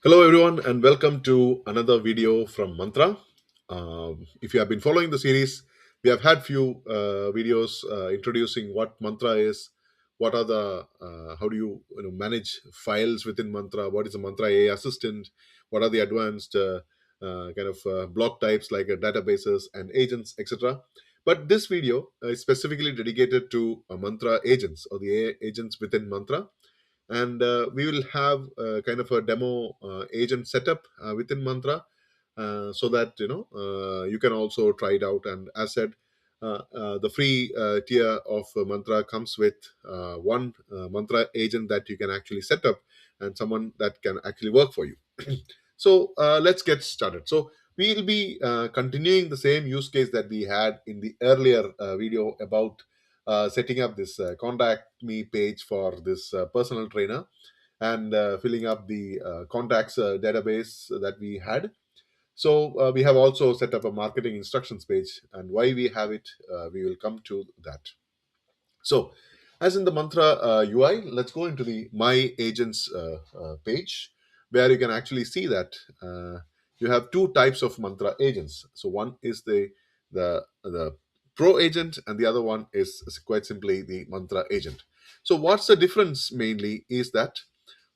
Hello, everyone, and welcome to another video from Mantra. If you have been following the series, we have had few videos introducing what Mantra is, what are the how do you manage files within Mantra, what is a Mantra AI assistant, what are the advanced block types like databases and agents, etc. But this video is specifically dedicated to Mantra agents or the AI agents within Mantra, and we will have kind of a demo agent setup within Mantra, so that you can also try it out. And as said, the free tier of Mantra comes with one Mantra agent that you can actually set up, and someone that can actually work for you. So let's get started. So we will be continuing the same use case that we had in the earlier video about setting up this contact me page for this personal trainer, and filling up the contacts database that we had. So we have also set up a marketing instructions page, and why we have it, we will come to that. So, as in the Mantra UI, let's go into the My Agents page, where you can actually see that you have two types of Mantra agents. So one is the Pro agent, and the other one is quite simply the Mantra agent. So what's the difference mainly is that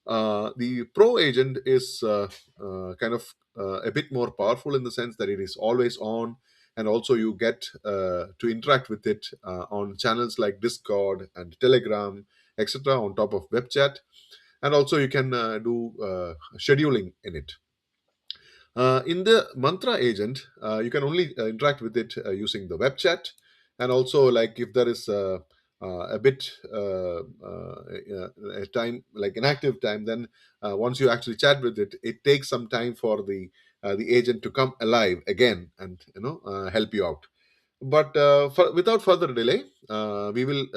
the Pro agent is kind of a bit more powerful in the sense that it is always on, and also you get to interact with it on channels like Discord and Telegram, etc., on top of web chat, and also you can do scheduling in it. In the Mantra agent, you can only interact with it using the web chat, and also like if there is a bit a time like inactive time, then once you actually chat with it, it takes some time for the agent to come alive again and help you out. But without further delay, we will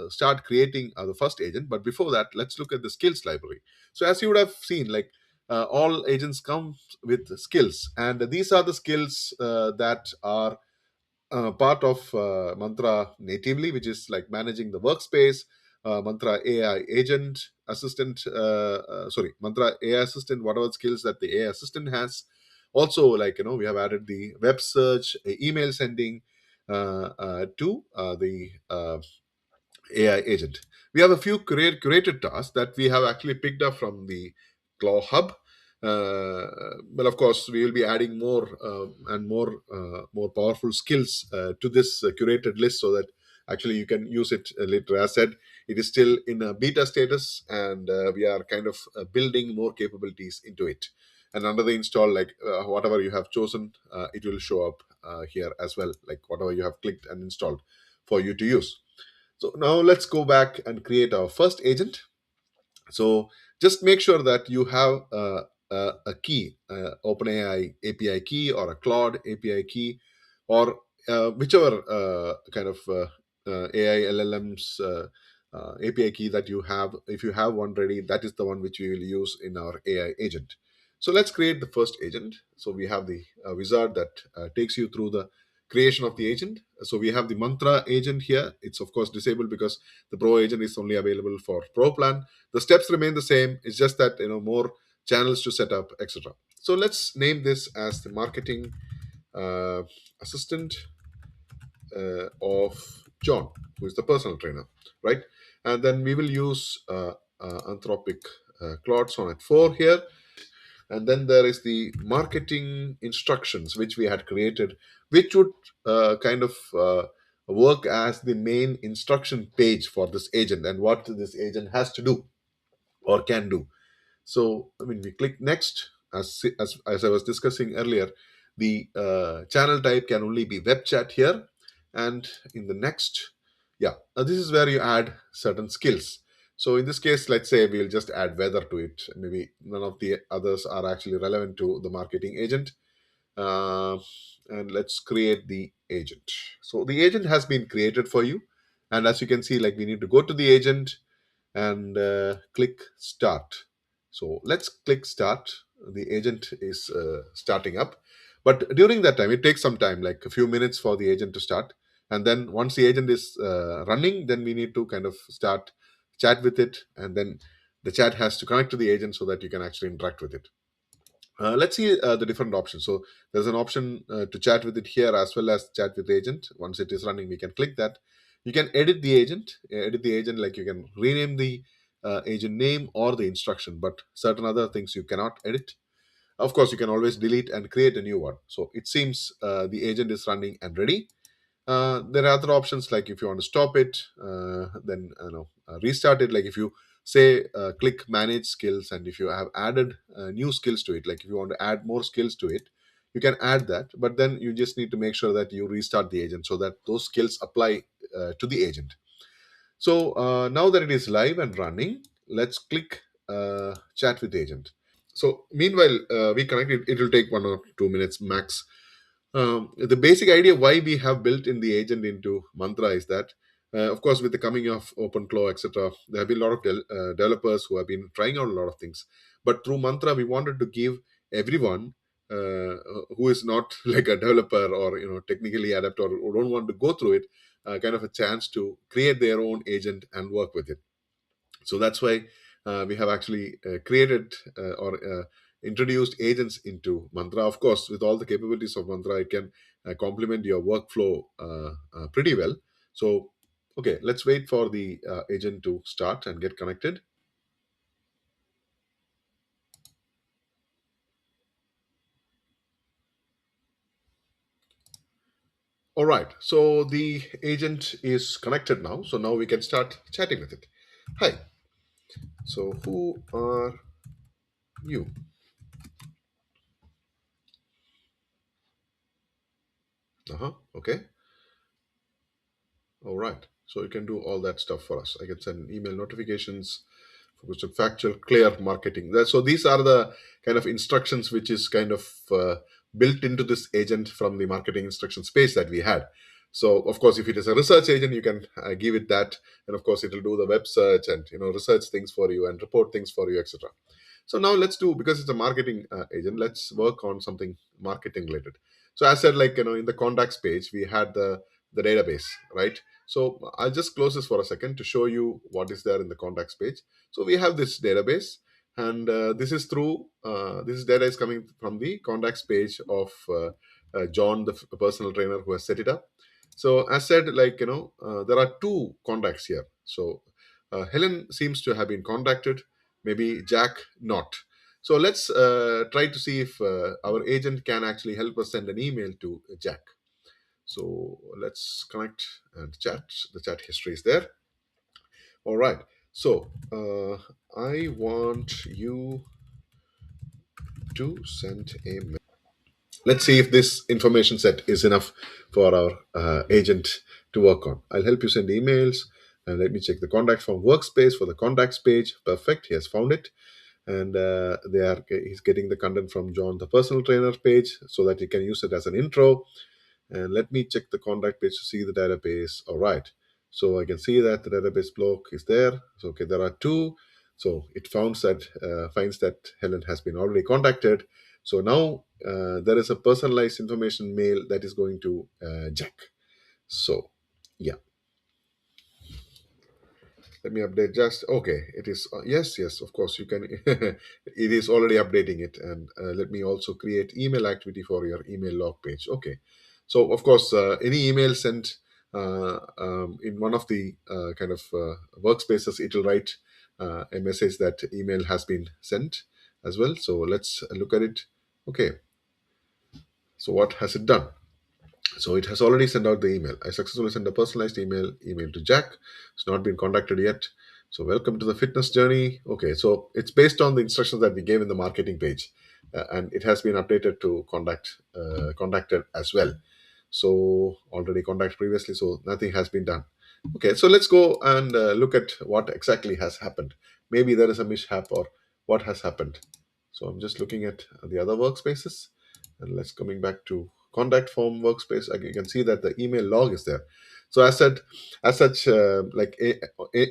start creating the first agent. But before that, let's look at the skills library. So as you would have seen, like all agents come with skills, and these are the skills that are part of Mantra natively, which is like managing the workspace, Mantra AI agent assistant, Mantra AI assistant, whatever skills that the AI assistant has. Also, like we have added the web search, email sending to the AI agent. We have a few curated tasks that we have actually picked up from the Claw Hub. But of course, we will be adding more and more powerful skills to this curated list, so that actually you can use it later. As said, it is still in a beta status, and we are kind of building more capabilities into it. And under the install, like whatever you have chosen, it will show up here as well, like whatever you have clicked and installed for you to use. So now let's go back and create our first agent. So just make sure that you have a key, OpenAI API key or a Claude API key, or whichever kind of AI LLMs API key that you have. If you have one ready, that is the one which we will use in our AI agent. So let's create the first agent. So we have the wizard that takes you through the creation of the agent. So we have the Mantra agent here. It's of course disabled because the Pro agent is only available for Pro plan. The steps remain the same. It's just that more channels to set up, etc. So let's name this as the marketing uh, assistant of John, who is the personal trainer, right? And then we will use Anthropic Claude Sonnet 4 here. And then there is the marketing instructions, which we had created, which would kind of work as the main instruction page for this agent and what this agent has to do or can do. So, I mean, we click next. As I was discussing earlier, the channel type can only be web chat here. And in the next, yeah, this is where you add certain skills. So in this case, let's say we'll just add weather to it. Maybe none of the others are actually relevant to the marketing agent. Uh, and let's create the agent. So the agent has been created for you. And as you can see, like we need to go to the agent and click start. So let's click start. The agent is starting up, but during that time it takes some time, like a few minutes for the agent to start. And then once the agent is running, then we need to kind of start chat with it, and then the chat has to connect to the agent so that you can actually interact with it. Let's see the different options. So there's an option to chat with it here as well as chat with agent. Once it is running, we can click that. You can edit the agent, like you can rename the agent name or the instruction, but certain other things you cannot edit. Of course, you can always delete and create a new one. So it seems the agent is running and ready. There are other options, like if you want to stop it, then restart it. Like if you say click manage skills, and if you have added new skills to it, like if you want to add more skills to it, you can add that. But then you just need to make sure that you restart the agent so that those skills apply to the agent. So now that it is live and running, let's click chat with agent. So meanwhile, we connect it. It will take 1 or 2 minutes max. The basic idea why we have built in the agent into Mantra is that, of course, with the coming of OpenClaw, etc., there have been a lot of developers who have been trying out a lot of things. But through Mantra, we wanted to give everyone who is not like a developer or technically adept or who don't want to go through it, kind of a chance to create their own agent and work with it. So that's why we have actually created or introduced agents into Mantra. Of course, with all the capabilities of Mantra, it can complement your workflow pretty well. So, okay, let's wait for the agent to start and get connected. All right, so the agent is connected now. So now we can start chatting with it. Hi, so who are you? Uh-huh, okay. All right. So you can do all that stuff for us. I can send email notifications, focus on factual, clear marketing. So these are the kind of instructions which is kind of built into this agent from the marketing instruction space that we had. So of course, if it is a research agent, you can give it that, and of course, it will do the web search and research things for you and report things for you, etc. So now let's do, because it's a marketing agent, let's work on something marketing related. So as I said, like in the contacts page, we had the database, right? So I'll just close this for a second to show you what is there in the contacts page. So we have this database, and this is through this data is coming from the contacts page of John, the personal trainer who has set it up. So as said, like there are two contacts here. So Helen seems to have been contacted, maybe Jack not. So let's try to see if our agent can actually help us send an email to Jack. So let's connect and chat. The chat history is there. All right. So I want you to send a mail. Let's see if this information set is enough for our agent to work on. I'll help you send emails, and let me check the contact from Workspace for the contacts page. Perfect. He has found it. And he's getting the content from John, the personal trainer page, so that he can use it as an intro. And let me check the contact page to see the database. All right. So I can see that the database block is there. So okay, there are two. So it finds that Helen has been already contacted. So now there is a personalized information mail that is going to Jack. So yeah, let me update just okay. It is yes, yes, of course you can. It is already updating it, and let me also create email activity for your email log page. Okay, so of course any email sent in one of the kind of workspaces, it will write a message that email has been sent as well. So let's look at it. Okay, so what has it done? So it has already sent out the email. I successfully sent a personalized email to Jack. It's not been contacted yet. So welcome to the fitness journey. Okay, so it's based on the instructions that we gave in the marketing page, and it has been updated to contacted as well. So already contacted previously, so nothing has been done. Okay, so let's go and look at what exactly has happened. Maybe there is a mishap or what has happened. So I'm just looking at the other workspaces, and let's coming back to contact form workspace. You can see that the email log is there. So as such, like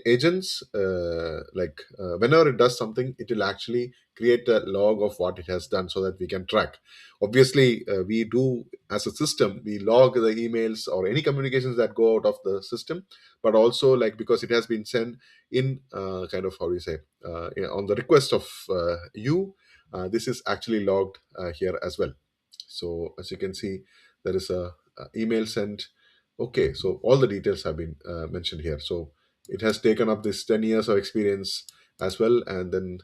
agents, whenever it does something, it will actually create a log of what it has done so that we can track. Obviously, we do as a system, we log the emails or any communications that go out of the system, but also like because it has been sent in kind of how do you say on the request of you. this is actually logged here as well. So as you can see, there is a email sent. Okay, so all the details have been mentioned here. So it has taken up this 10 years of experience as well, and then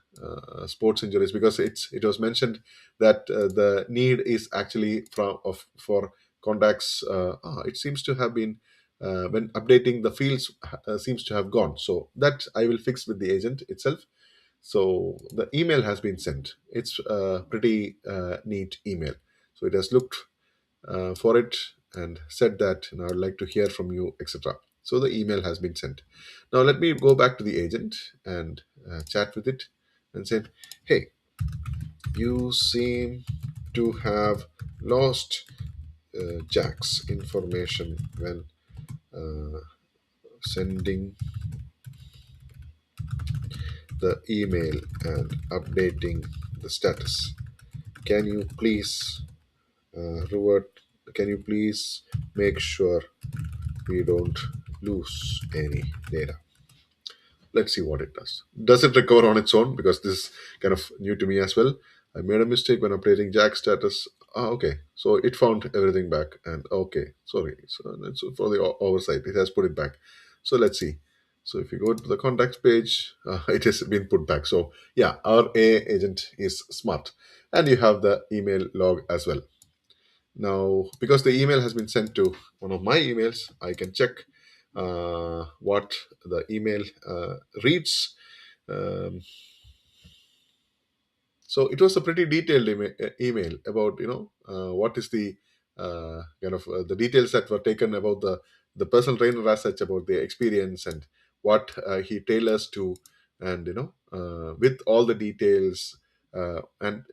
sports injuries, because it was mentioned that the need is actually for contacts. It seems to have been when updating the fields seems to have gone. So that I will fix with the agent itself. So the email has been sent. It's a pretty neat email. So it has looked for it and said that, I would like to hear from you, etc. So the email has been sent. Now let me go back to the agent and chat with it and said, hey, you seem to have lost Jack's information when uh, sending the email and updating the status. Can you please revert? Can you please make sure we don't lose any data? Let's see what it does. Does it recover on its own? Because this is kind of new to me as well. I made a mistake when updating Jack status. Ah, okay, so it found everything back, and okay, sorry. So that's for the oversight. It has put it back. So let's see. So if you go to the contacts page, it has been put back. So yeah, our AI agent is smart, and you have the email log as well. Now, because the email has been sent to one of my emails, I can check what the email reads. Um, so it was a pretty detailed email about, what is the kind of the details that were taken about the personal trainer as such, about the experience and what he tailors to, and with all the details, and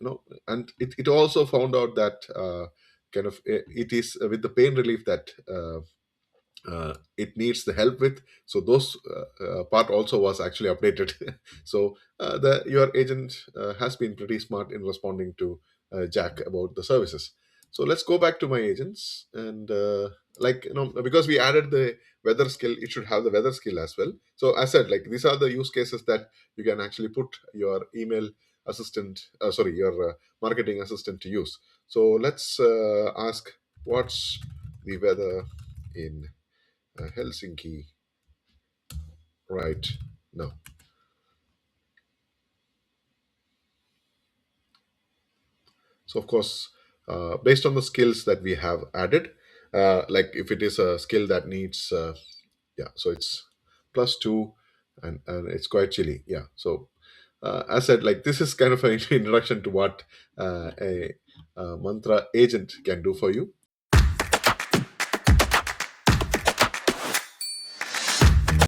it also found out that kind of it is with the pain relief that it needs the help with. So those part also was actually updated. So the your agent has been pretty smart in responding to Jack about the services. So let's go back to my agents, and because we added the weather skill, it should have the weather skill as well. So as said, like, these are the use cases that you can actually put your email assistant, sorry, your marketing assistant to use. So let's ask, what's the weather in Helsinki right now? So, of course, based on the skills that we have added, like if it is a skill that needs, yeah, so it's +2, and it's quite chilly. Yeah. So, as said, like, this is kind of an introduction to what a mantra agent can do for you.